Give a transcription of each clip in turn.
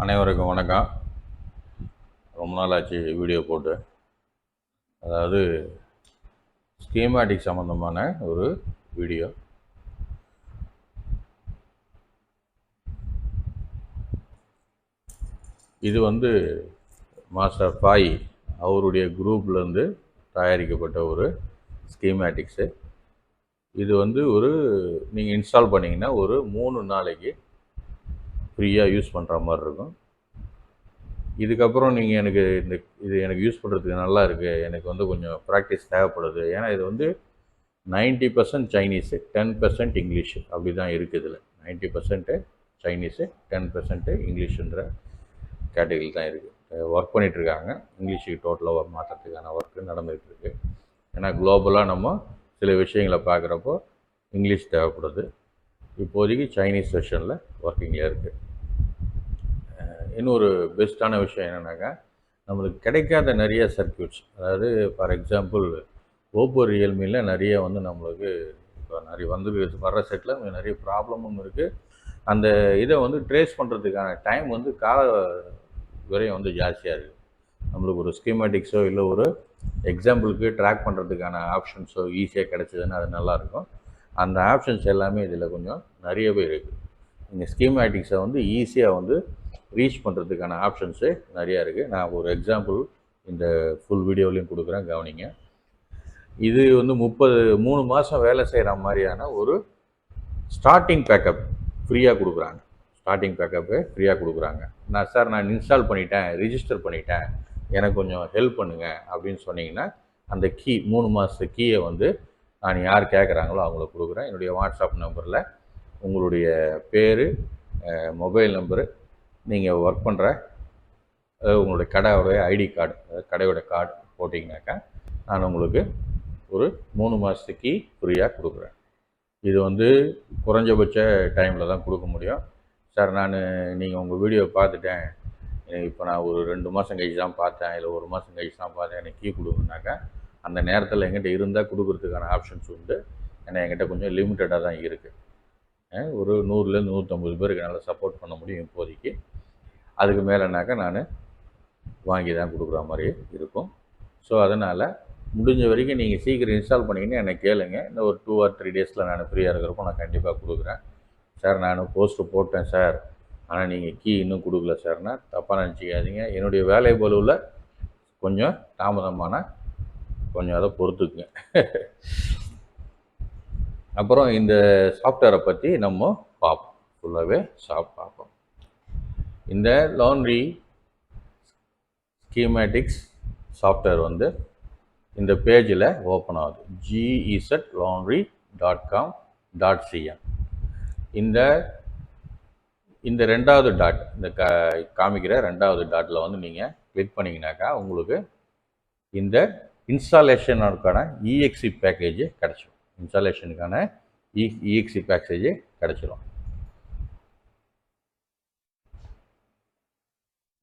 அனைவருக்கும் வணக்கம். ரொம்ப நாள் ஆச்சு வீடியோ போட்டு. அதாவது ஸ்கீமாட்டிக் சம்மந்தமான ஒரு வீடியோ. இது வந்து மாஸ்டர் பாய் அவருடைய குரூப்லேருந்து தயாரிக்கப்பட்ட ஒரு ஸ்கீமாட்டிக்ஸு. இது வந்து நீங்கள் இன்ஸ்டால் பண்ணிங்கன்னா ஒரு 3 நாளைக்கு ஃப்ரீயாக யூஸ் பண்ணுற மாதிரி இருக்கும். இதுக்கப்புறம் நீங்கள் இது எனக்கு யூஸ் பண்ணுறதுக்கு நல்லா இருக்குது, எனக்கு வந்து கொஞ்சம் ப்ராக்டிஸ் தேவைப்படுது. ஏன்னா இது வந்து 90% சைனீஸு, 10% இங்கிலீஷு அப்படி தான் இருக்குது. இதில் 90% சைனீஸு, 10% இங்கிலீஷுன்ற கேட்டகரி தான் இருக்குது. ஒர்க் பண்ணிகிட்ருக்காங்க. இங்கிலீஷுக்கு டோட்டலாக மாற்றுறதுக்கான ஒர்க்கு நடந்துகிட்ருக்கு. ஏன்னா குளோபலாக நம்ம சில விஷயங்களை பார்க்குறப்போ இங்கிலீஷ் தேவைப்படுது. இப்போதைக்கு சைனீஸ் செஷனில் ஒர்க்கிங்கில் இருக்குது. இன்னொரு பெஸ்ட்டான விஷயம் என்னென்னாக்கா, நம்மளுக்கு கிடைக்காத நிறைய சர்க்யூட்ஸ், அதாவது ஃபார் எக்ஸாம்பிள் ஓப்போ ரியல்மியில் நிறைய வந்து நம்மளுக்கு இப்போ நிறைய வர்ற செட்டில் நிறைய ப்ராப்ளமும் இருக்குது. அந்த இதை வந்து ட்ரேஸ் பண்ணுறதுக்கான டைம் வந்து கால விரயம் வந்து ஜாஸ்தியாக இருக்குது. நம்மளுக்கு ஒரு ஸ்கீமேட்டிக்ஸோ இல்லை ஒரு எக்ஸாம்பிளுக்கு ட்ராக் பண்ணுறதுக்கான ஆப்ஷன்ஸோ ஈஸியாக கிடச்சிதுன்னா அது நல்லாயிருக்கும். அந்த ஆப்ஷன்ஸ் எல்லாமே இதில் கொஞ்சம் நிறையவே இருக்குது. நீங்கள் ஸ்கீமேட்டிக்ஸை வந்து ஈஸியாக வந்து ரீச் பண்ணுறதுக்கான ஆப்ஷன்ஸு நிறையா இருக்குது. நான் ஒரு எக்ஸாம்பிள் இந்த ஃபுல் வீடியோலையும் கொடுக்குறேன், கவனிங்க. இது வந்து 3 மாதம் வேலை செய்கிற மாதிரியான ஒரு ஸ்டார்டிங் பேக்கப் ஃப்ரீயாக கொடுக்குறாங்க. ஸ்டார்டிங் பேக்கப்பு ஃப்ரீயாக கொடுக்குறாங்க. நான் இன்ஸ்டால் பண்ணிட்டேன், ரிஜிஸ்டர் பண்ணிட்டேன், எனக்கு கொஞ்சம் ஹெல்ப் பண்ணுங்கள் அப்படின்னு சொன்னீங்கன்னா, அந்த 3 மாதத்து கீயை வந்து நான் யார் கேட்குறாங்களோ அவங்கள கொடுக்குறேன். என்னுடைய வாட்ஸ்அப் நம்பரில் உங்களுடைய பேர், மொபைல் நம்பரு, நீங்கள் ஒர்க் பண்ணுற உங்களுடைய கடையோடைய ஐடி கார்டு, கடையோட கார்டு போட்டிங்கனாக்கா நான் உங்களுக்கு ஒரு 3 மாதத்துக்கு ஃப்ரீயாக கொடுக்குறேன். இது வந்து குறைஞ்சபட்ச டைமில் தான் கொடுக்க முடியும். சார் நீங்கள் உங்கள் வீடியோ பார்த்துட்டேன், இப்போ நான் ஒரு 2 மாதம் கழிச்சு தான் பார்த்தேன், இல்லை 1 மாதம் கழிச்சு தான் பார்த்தேன், எனக்கு கீ கொடுங்கனாக்கா அந்த நேரத்தில் எங்கிட்ட இருந்தால் கொடுக்குறதுக்கான ஆப்ஷன்ஸ் உண்டு. ஏன்னா என்கிட்ட கொஞ்சம் லிமிட்டடாக தான் இருக்குது. ஒரு 100லேருந்து 150 பேருக்கு என்னால் சப்போர்ட் பண்ண முடியும் இப்போதைக்கு. அதுக்கு மேலேனாக்கா நான் வாங்கி தான் கொடுக்குற மாதிரி இருக்கும். ஸோ அதனால் முடிஞ்ச வரைக்கும் நீங்கள் சீக்கிரம் இன்ஸ்டால் பண்ணிங்கன்னா என்னை கேளுங்க. இந்த ஒரு 2 or 3 டேஸில் நான் ஃப்ரீயாக இருக்கிறப்போ நான் கண்டிப்பாக கொடுக்குறேன். சார் நான் போஸ்ட்டு போட்டேன் சார், ஆனால் நீங்கள் கீ இன்னும் கொடுக்கல சார்னா தப்பாக நினச்சிக்காதீங்க. என்னுடைய வேலை பளுவில் கொஞ்சம் தாமதமான கொஞ்சம் அதை பொறுத்துக்குங்க. அப்புறம் இந்த சாஃப்ட்வேரை பற்றி நம்ம பார்ப்போம், ஃபுல்லாகவே பார்ப்போம். இந்த லாண்ட்ரி ஸ்கீமேட்டிக்ஸ் சாஃப்ட்வேர் வந்து இந்த பேஜில் ஓப்பன் ஆகுது. gezlaundry.com.cn. இந்த ரெண்டாவது டாட், இந்த காமிக்கிற ரெண்டாவது டாட்டில் வந்து நீங்கள் கிளிக் பண்ணிங்கனாக்கா உங்களுக்கு இந்த இன்ஸ்டாலேஷனுக்கான இஎக்ஸி பேக்கேஜ் கிடச்சிடும். இன்ஸ்டாலேஷனுக்கான இஎக்ஸி பேக்கேஜ் கிடச்சிடும்.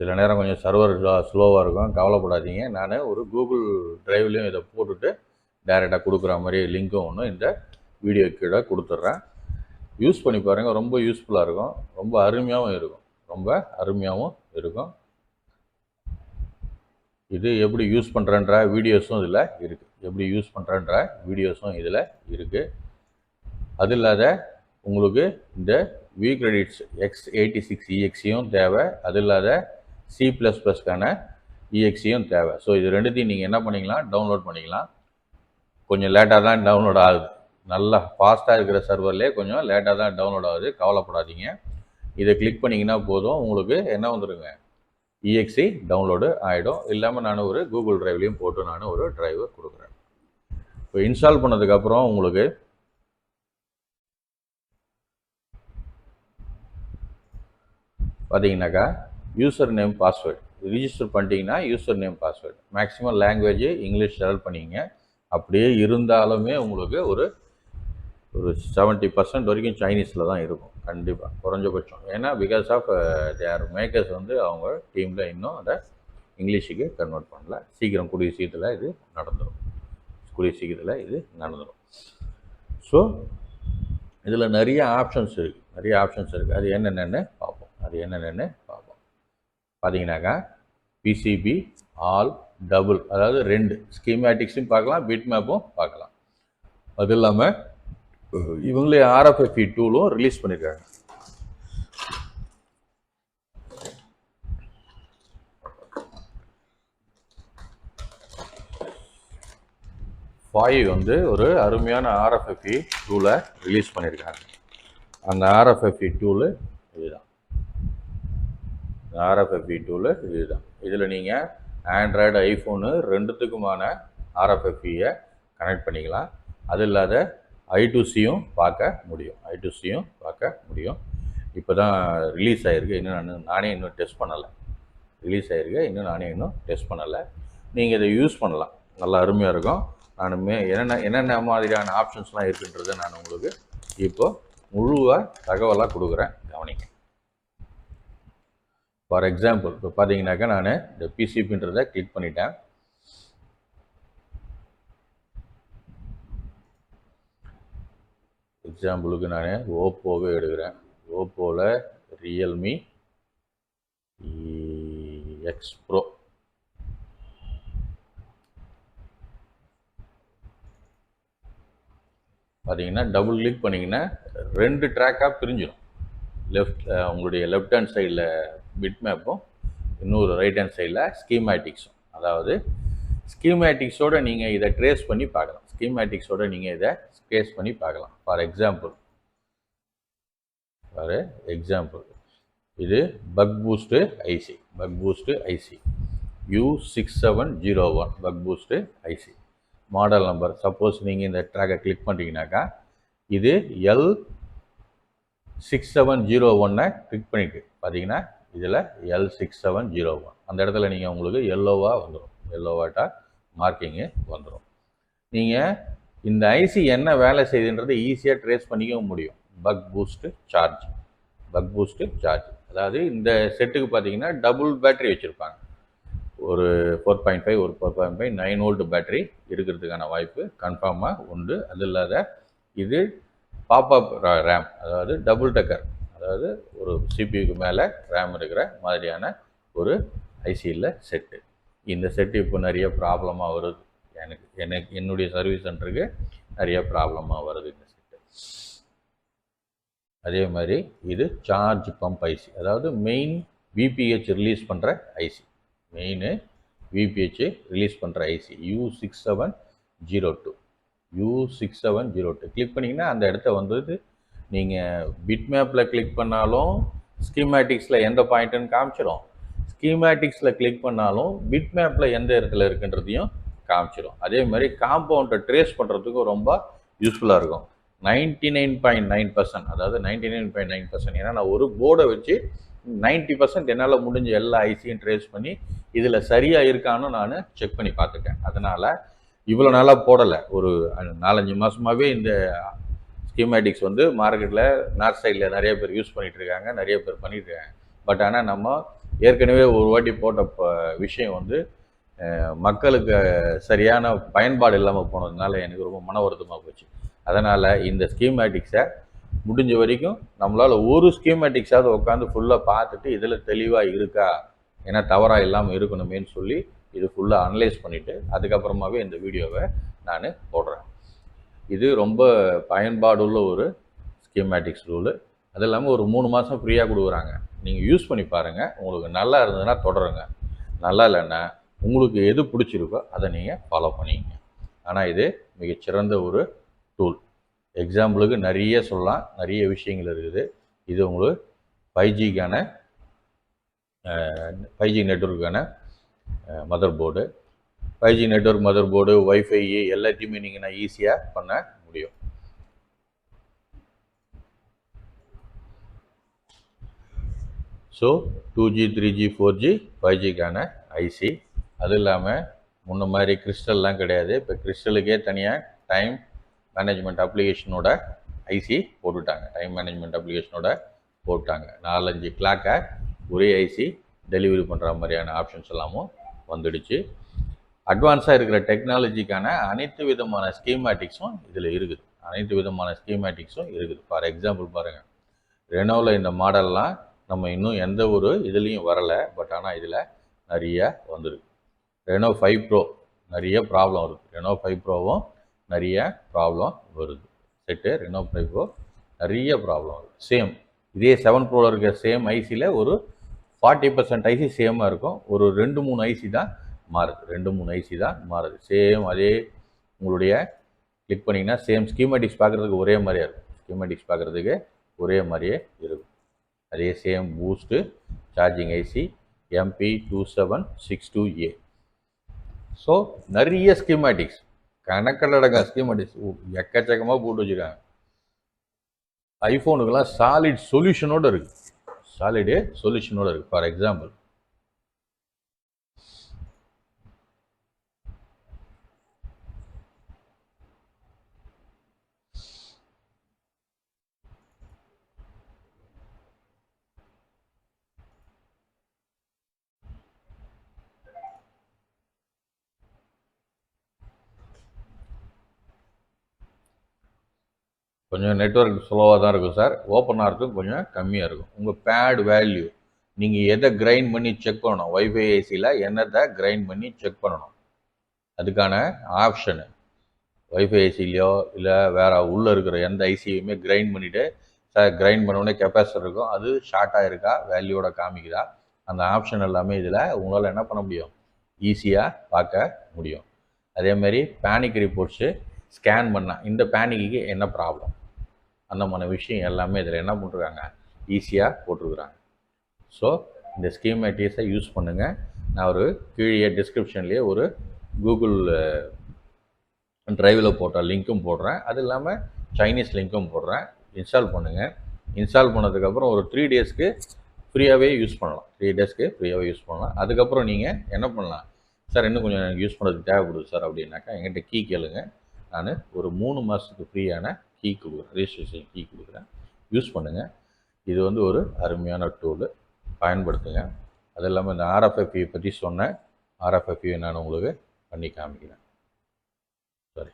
சில நேரம் கொஞ்சம் சர்வர் ஸ்லோவாக இருக்கும், கவலைப்படாதீங்க. நான் ஒரு கூகுள் ட்ரைவ்லேயும் இதை போட்டுட்டு டைரெக்டாக கொடுக்குற மாதிரி லிங்க்கும் ஒன்று இந்த வீடியோ கீழே கொடுத்துட்றேன். யூஸ் பண்ணி பாருங்கள், ரொம்ப யூஸ்ஃபுல்லாக இருக்கும், ரொம்ப அருமையாகவும் இருக்கும். இது எப்படி யூஸ் பண்ணுறன்ற வீடியோஸும் இதில் இருக்குது. அது இல்லாத உங்களுக்கு இந்த வி கிரெடிட்ஸ் x86 EXயும் தேவை, அது இல்லாத C++க்கான EXயும் தேவை. ஸோ இது ரெண்டுத்தையும் நீங்கள் என்ன பண்ணிக்கலாம், டவுன்லோட் பண்ணிக்கலாம். கொஞ்சம் லேட்டாக தான் டவுன்லோட் ஆகுது. நல்லா ஃபாஸ்ட்டாக இருக்கிற சர்வர்லேயே கொஞ்சம் லேட்டாக தான் டவுன்லோட் ஆகுது, கவலைப்படாதீங்க. இதை கிளிக் பண்ணிங்கன்னா போதும், உங்களுக்கு என்ன வந்துடுங்க, EXE டவுன்லோடு ஆகிடும். இல்லாமல் நான் ஒரு கூகுள் ட்ரைவ்லேயும் போட்டு நான் ஒரு ட்ரைவை கொடுக்குறேன். இப்போ இன்ஸ்டால் பண்ணதுக்கப்புறம் உங்களுக்கு பார்த்தீங்கன்னாக்கா யூசர் நேம் பாஸ்வேர்டு ரிஜிஸ்டர் பண்ணிட்டீங்கன்னா user name password maximum language English select பண்ணிங்க. அப்படியே இருந்தாலுமே உங்களுக்கு ஒரு 70% வரைக்கும் சைனீஸில் தான் இருக்கும் கண்டிப்பாக, குறைஞ்சபட்சம். ஏன்னா பிகாஸ் ஆஃப் தேர் மேக்கர்ஸ் வந்து அவங்க டீமில் இன்னும் அதை இங்கிலீஷுக்கு கன்வெர்ட் பண்ணல. கூடிய சீக்கிரத்தில் இது நடந்துடும். ஸோ இதில் நிறைய ஆப்ஷன்ஸ் இருக்குது. அது என்னென்னு பார்ப்போம். பார்த்தீங்கன்னாக்கா பிசிபி ஆல் டபுள், அதாவது 2 ஸ்கீமேட்டிக்ஸும் பார்க்கலாம், பிட் மேப்பும் பார்க்கலாம். அது இல்லாமல் இவங்களே RFFE டூலும் ரிலீஸ் பண்ணியிருக்காங்க. வந்து ஒரு அருமையான RFFE டூலை ரிலீஸ் பண்ணியிருக்காங்க. அந்த RFFE டூலு இதுதான். RFFE டூலு இதுதான். இதில் நீங்கள் ஆண்ட்ராய்டு, ஐஃபோனு ரெண்டுத்துக்குமான RFFE-யை கனெக்ட் பண்ணிக்கலாம். அது இல்லாத I2C-யும் பார்க்க முடியும். இப்போ தான் ரிலீஸ் ஆகிருக்கு. இன்னும் நானே இன்னும் டெஸ்ட் பண்ணலை. டெஸ்ட் பண்ணலை. நீங்கள் இதை யூஸ் பண்ணலாம், நல்லா அருமையாக இருக்கும். நானுமே என்னென்ன மாதிரியான ஆப்ஷன்ஸ்லாம் இருக்குன்றதை நான் உங்களுக்கு இப்போ முழுவாக தகவலாக கொடுக்குறேன், கவனிங்க. ஃபார் எக்ஸாம்பிள் இப்போ பார்த்தீங்கன்னாக்கா நான் இந்த பிசிபின்றதை கிளிக் பண்ணிட்டேன். எக்ஸாம்பிளுக்கு நான் ஓப்போவே எடுக்கிறேன். ஓப்போவில் ரியல்மி எக்ஸ் ப்ரோ பார்த்தீங்கன்னா டபுள் கிளிக் பண்ணிங்கன்னா 2 ட்ராக்காக பிரிஞ்சிடும். உங்களுடைய லெஃப்ட் ஹேண்ட் சைடில் பிட் மேப்பும், இன்னொரு ரைட் ஹேண்ட் சைடில் ஸ்கீமேட்டிக்ஸும். அதாவது ஸ்கீமேட்டிக்ஸோடு நீங்கள் இதை ட்ரேஸ் பண்ணி பார்க்கலாம். ஃபார் எக்ஸாம்பிள் இது buck boost IC U6701 buck boost IC model number. Suppose நீங்கள் இந்த ட்ராக்கை கிளிக் பண்ணிட்டீங்கன்னாக்கா இது L6701 கிளிக் பண்ணிட்டு பார்த்தீங்கன்னா இதில் L6701 அந்த இடத்துல நீங்கள் உங்களுக்கு எல்லோவாட்டாக மார்க்கிங்கு வந்துடும். நீங்கள் இந்த ஐசி என்ன வேலை செய்யுதுன்றது ஈஸியாக ட்ரேஸ் பண்ணிக்கவும் முடியும். Buck boost charge. அதாவது இந்த செட்டுக்கு பார்த்தீங்கன்னா டபுள் பேட்டரி வச்சுருப்பாங்க. ஒரு 4.5 ஒரு 4.5 9 வோல்ட் பேட்டரி இருக்கிறதுக்கான வாய்ப்பு கன்ஃபார்மாக உண்டு. அது இல்லாத இது பாப்அப் ரேம், அதாவது டபுள் டக்கர், அதாவது ஒரு சிபியூக்கு மேலே ரேம் இருக்கிற மாதிரியான ஒரு ஐசியில் செட்டு. இந்த செட்டு இப்போ நிறைய ப்ராப்ளமாக வருது. என்னுடைய சர்வீஸ் சென்டருக்கு நிறைய ப்ராப்ளமாக வருது இந்த செட்டு. அதே மாதிரி இது சார்ஜ் பம்ப் ஐசி, அதாவது மெயின் விபிஹெச் ரிலீஸ் பண்ணுற ஐசி. U6702 கிளிக் பண்ணிங்கன்னா அந்த இடத்த வந்து நீங்கள் பிட் மேப்பில் கிளிக் பண்ணாலும் ஸ்கீமேட்டிக்ஸில் எந்த பாயிண்ட்டுன்னு காமிச்சிடும். ஸ்கீமேட்டிக்ஸில் கிளிக் பண்ணாலும் பிட் மேப்பில் எந்த இடத்துல இருக்குன்றதையும் காமிச்சிடும். அதே மாதிரி காம்பவுண்டை ட்ரேஸ் பண்ணுறதுக்கும் ரொம்ப யூஸ்ஃபுல்லாக இருக்கும். 99.9%, அதாவது 99.9%. ஏன்னா நான் ஒரு போர்டை வச்சு 90% என்னால் முடிஞ்ச எல்லா ஐசியும் ட்ரேஸ் பண்ணி இதில் சரியாக இருக்கான்னு நான் செக் பண்ணி பார்த்துட்டேன். அதனால் இவ்வளோ நாளாக போடலை. ஒரு 4-5 மாதமாகவே இந்த ஸ்கீமேட்டிக்ஸ் வந்து மார்க்கெட்டில் நார்த் சைடில் நிறைய பேர் யூஸ் பண்ணிகிட்ருக்காங்க, நிறைய பேர் பண்ணிகிட்ருக்காங்க. பட் ஆனால் நம்ம ஏற்கனவே ஒரு வாட்டி போட்ட விஷயம் வந்து மக்களுக்கு சரியான பயன்பாடு இல்லாமல் போனதுனால எனக்கு ரொம்ப மன வருத்தமாக போச்சு. அதனால் இந்த ஸ்கீமேட்டிக்ஸை முடிஞ்ச வரைக்கும் நம்மளால் ஒரு ஸ்கீமேட்டிக்ஸாவது உட்காந்து ஃபுல்லாக பார்த்துட்டு இதில் தெளிவாக இருக்கா, ஏன்னா தவறாக இல்லாமல் இருக்கணுமேன்னு சொல்லி இது ஃபுல்லாக அனலைஸ் பண்ணிவிட்டு அதுக்கப்புறமாவே இந்த வீடியோவை நான் போடுறேன். இது ரொம்ப பயன்பாடுள்ள ஒரு ஸ்கீமேட்டிக்ஸ் ரூலு. அது இல்லாமல் ஒரு 3 மாதம் ஃப்ரீயாக கொடுக்குறாங்க. நீங்கள் யூஸ் பண்ணி பாருங்கள். உங்களுக்கு நல்லா இருந்ததுன்னா தொடருங்க, நல்லா இல்லைன்னா உங்களுக்கு எது பிடிச்சிருக்கோ அதை நீங்கள் ஃபாலோ பண்ணிங்க. ஆனால் இது மிகச்சிறந்த ஒரு டூல். எக்ஸாம்பிளுக்கு நிறைய சொல்லலாம், நிறைய விஷயங்கள் இருக்குது. இது உங்களுக்கு 5G நெட்வொர்க்கான mother board. 5G network mother board, wifi எல்லாத்தையுமே நீங்கள் நான் ஈஸியாக பண்ண முடியும். ஸோ 2G 3G 4G 5Gக்கான ஐசி. அது இல்லாமல் முன்ன மாதிரி கிறிஸ்டல்லாம் கிடையாது. இப்போ கிறிஸ்டலுக்கே தனியாக டைம் மேனேஜ்மெண்ட் அப்ளிகேஷனோட ஐசி போட்டுட்டாங்க. 4-5 கிளாக்கை ஒரே ஐசி டெலிவரி பண்ணுற மாதிரியான ஆப்ஷன்ஸ் எல்லாமும் வந்துடுச்சு. அட்வான்ஸாக இருக்கிற டெக்னாலஜிக்கான அனைத்து விதமான ஸ்கீமேட்டிக்ஸும் இதில் இருக்குது. ஃபார் எக்ஸாம்பிள் பாருங்கள், ரெனோவில் இந்த மாடல்லாம் நம்ம இன்னும் எந்த ஒரு இதுலேயும் வரலை. பட் ஆனால் இதில் நிறைய வந்துருக்கு. ரெனோ 5 ப்ரோ நிறைய ப்ராப்ளம் வருது. ரெனோ 5 ப்ரோவும் நிறைய ப்ராப்ளம் வருது. செட்டு ரெனோ 5 ப்ரோ நிறைய ப்ராப்ளம் வருது. சேம் இதே 7 ப்ரோவில் இருக்க சேம் ஐசியில் ஒரு 40% ஐசி சேமாக இருக்கும். ஒரு 2-3 ஐசி தான் மாறுது. 2-3 ஐசி தான் மாறுது. சேம் அதே உங்களுடைய கிளிக் பண்ணிங்கன்னா சேம் ஸ்கீமேட்டிக்ஸ் பார்க்குறதுக்கு ஒரே மாதிரியே இருக்கும். ஸ்கீமேட்டிக்ஸ் பார்க்குறதுக்கு ஒரே மாதிரியே இருக்கும். அதே same boost charging IC MP2762A. So நிறைய ஸ்கீமேட்டிக்ஸ் கணக்கடங்க ஸ்கீமேட்டிக்ஸ் எக்கச்சக்கமாக போட்டு வச்சுருக்காங்க. ஐஃபோனுக்கெல்லாம் சாலிட் சொல்யூஷனோடு இருக்குது. சாலிடு சொல்யூஷனோடு இருக்குது. ஃபார் எக்ஸாம்பிள் கொஞ்சம் நெட்வொர்க் ஸ்லோவாக தான் இருக்கும் சார். ஓப்பன் ஆகிறதுக்கும் கொஞ்சம் கம்மியாக இருக்கும். உங்கள் பேட் வேல்யூ நீங்கள் எதை கிரைண்ட் பண்ணி செக் பண்ணணும். வைஃபை ஐசியில் என்னத்தை கிரைண்ட் பண்ணி செக் பண்ணணும். அதுக்கான ஆப்ஷனு வைஃபை ஐசிலையோ இல்லை வேறு உள்ளே இருக்கிற எந்த ஐசியுமே கிரைண்ட் பண்ணிவிட்டு கிரைண்ட் பண்ணோடனே கெப்பாசிட்டர் இருக்கும். அது ஷார்ட்டாக இருக்கா, வேல்யூவோட காமிக்குதா, அந்த ஆப்ஷன் எல்லாமே இதில் உங்களால் என்ன பண்ண முடியும், ஈஸியாக பார்க்க முடியும். அதேமாதிரி பேனிக் ரிப்போர்ட்ஸு ஸ்கேன் பண்ணால் இந்த பேனிக்கு என்ன ப்ராப்ளம், அந்த மாதிரி விஷயம் எல்லாமே இதில் என்ன பண்ணிருக்காங்க, ஈஸியாக போட்டிருக்குறாங்க. ஸோ இந்த ஸ்கீமேட்டிக்ஸை யூஸ் பண்ணுங்கள். நான் ஒரு கீழே டிஸ்கிரிப்ஷன்லேயே ஒரு கூகுள் ட்ரைவில் போட்ட லிங்க்கும் போடுறேன். அது இல்லாமல் சைனீஸ் லிங்க்கும் போடுறேன். இன்ஸ்டால் பண்ணுங்கள். இன்ஸ்டால் பண்ணதுக்கப்புறம் ஒரு 3 டேஸ்க்கு ஃப்ரீயாகவே யூஸ் பண்ணலாம். 3 டேஸ்க்கு ஃப்ரீயாகவே யூஸ் பண்ணலாம். அதுக்கப்புறம் நீங்கள் என்ன பண்ணலாம், சார் இன்னும் கொஞ்சம் எனக்கு யூஸ் பண்ணுறதுக்கு தேவைப்படுது சார் அப்படின்னாக்கா என்கிட்ட கீ கேளுங்க. நான் ஒரு 3 மாதத்துக்கு ஃப்ரீயான கீ கொடுக்குறேன், ரெஜிஸ்ட்ரேஷன் கீ கொடுக்குறேன். யூஸ் பண்ணுங்கள். இது வந்து ஒரு அருமையான டூலு, பயன்படுத்துங்க. அது இல்லாமல் இந்த RFID பற்றி சொன்னேன். RFID நான் உங்களுக்கு பண்ணி காமிக்கிறேன். சரி,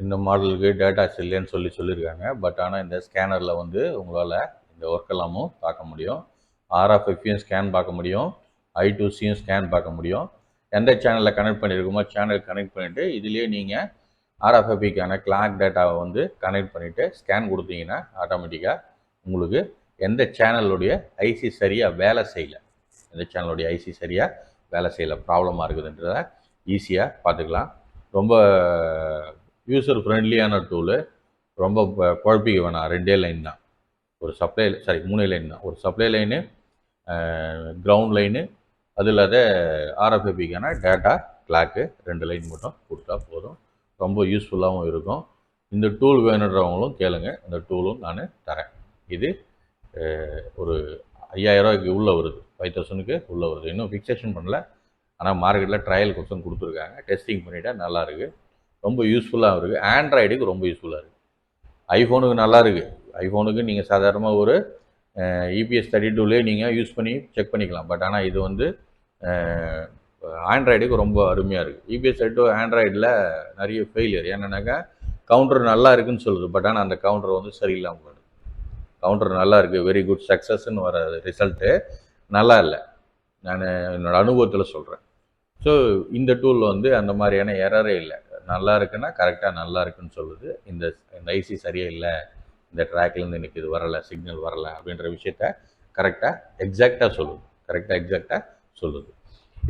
இந்த மாடலுக்கு டேட்டாஸ் இல்லைன்னு சொல்லியிருக்காங்க. பட் ஆனால் இந்த ஸ்கேனரில் வந்து உங்களால் இந்த ஒர்க் எல்லாமும் பார்க்க முடியும். RFIDயும் ஸ்கேன் பார்க்க முடியும், I2Cயும் ஸ்கேன் பார்க்க முடியும். எந்த சேனலில் கனெக்ட் பண்ணியிருக்குமோ சேனல் கனெக்ட் பண்ணிவிட்டு இதுலேயே நீங்கள் RFIDக்கான கிளாக் டேட்டாவை வந்து கனெக்ட் பண்ணிவிட்டு ஸ்கேன் கொடுத்தீங்கன்னா ஆட்டோமேட்டிக்காக உங்களுக்கு எந்த சேனலுடைய ஐசி சரியாக வேலை செய்யலை, எந்த சேனலுடைய ஐசி சரியாக வேலை செய்யலை, ப்ராப்ளமாக இருக்குதுன்றதை ஈஸியாக பார்த்துக்கலாம். ரொம்ப யூசர் ஃப்ரெண்ட்லியான டூலு. ரொம்ப குழப்பிக்க வேணாம். 2 லைன் தான். ஒரு சப்ளை 3 லைன் தான். ஒரு சப்ளை லைனு, கிரவுண்ட் லைனு, அது இல்லாத RFIDக்கான டேட்டா கிளாக்கு 2 லைன் மட்டும் கொடுத்தா போதும். ரொம்ப யூஸ்ஃபுல்லாகவும் இருக்கும். இந்த டூல் வேணுன்றவங்களும் கேளுங்க, இந்த டூலும் நான் தரேன். இது ஒரு 5000 ரூபாய்க்கு உள்ளே வருது, 5000க்கு உள்ளே வருது. இன்னும் ஃபிக்ஸேஷன் பண்ணல, ஆனால் மார்க்கெட்டில் ட்ரையல் கொஸ்டின் கொடுத்துருக்காங்க. டெஸ்டிங் பண்ணிவிட்டா நல்லாயிருக்கு, ரொம்ப யூஸ்ஃபுல்லாக இருக்குது. ஆண்ட்ராய்டுக்கு ரொம்ப யூஸ்ஃபுல்லாக இருக்குது. ஐஃபோனுக்கு நல்லா இருக்குது. ஐஃபோனுக்கு நீங்கள் சாதாரணமாக ஒரு EPS 32லேயே நீங்கள் யூஸ் பண்ணி செக் பண்ணிக்கலாம். பட் ஆனால் இது வந்து ஆண்ட்ராய்டுக்கு ரொம்ப அருமையாக இருக்குது. EPS 32 ஆண்ட்ராய்டில் நிறைய ஃபெயிலியர். என்னென்னாக்கா கவுண்டர் நல்லா இருக்குதுன்னு சொல்லுது, பட் ஆனால் அந்த கவுண்டர் வந்து சரியில்லாமல் போகுது. கவுண்டர் நல்லா இருக்குது, வெரி குட் சக்ஸஸ்ன்னு வர ரிசல்ட்டு நல்லா இல்லை. நான் என்னோடய அனுபவத்தில் சொல்கிறேன். ஸோ இந்த டூல் வந்து அந்த மாதிரியான எரரே இல்லை. நல்லா இருக்குன்னா கரெக்டாக நல்லா இருக்குன்னு சொல்லுது. இந்த ஐசி சரியாக இல்லை, இந்த ட்ராக்லேருந்து எனக்கு இது வரலை, சிக்னல் வரலை அப்படின்ற விஷயத்த கரெக்டாக எக்ஸாக்டாக சொல்லுது.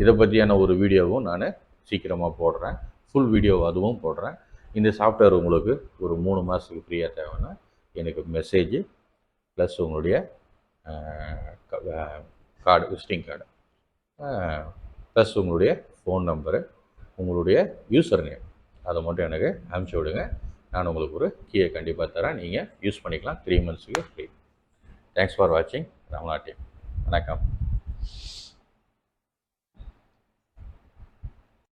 இதை பற்றியான ஒரு வீடியோவும் நான் சீக்கிரமாக போடுறேன். ஃபுல் வீடியோ அதுவும் போடுறேன். இந்த சாஃப்ட்வேர் உங்களுக்கு ஒரு 3 மாதத்துக்கு ஃப்ரீயாக தேவைன்னா எனக்கு மெசேஜ் ப்ளஸ் உங்களுடைய கார்டு, விசிட்டிங் கார்டு, ப்ளஸ் உங்களுடைய ஃபோன் நம்பரு, உங்களுடைய யூசர் நேம், அதை மட்டும் எனக்கு அனுப்பிச்சி விடுங்க. நான் உங்களுக்கு ஒரு கீயை கண்டிப்பாக தரேன். நீங்கள் யூஸ் பண்ணிக்கலாம். 3 மந்த்ஸுக்கு ஃப்ரீ. தேங்க்ஸ் ஃபார் வாட்சிங். ராமநாட்டியம். வணக்கம்.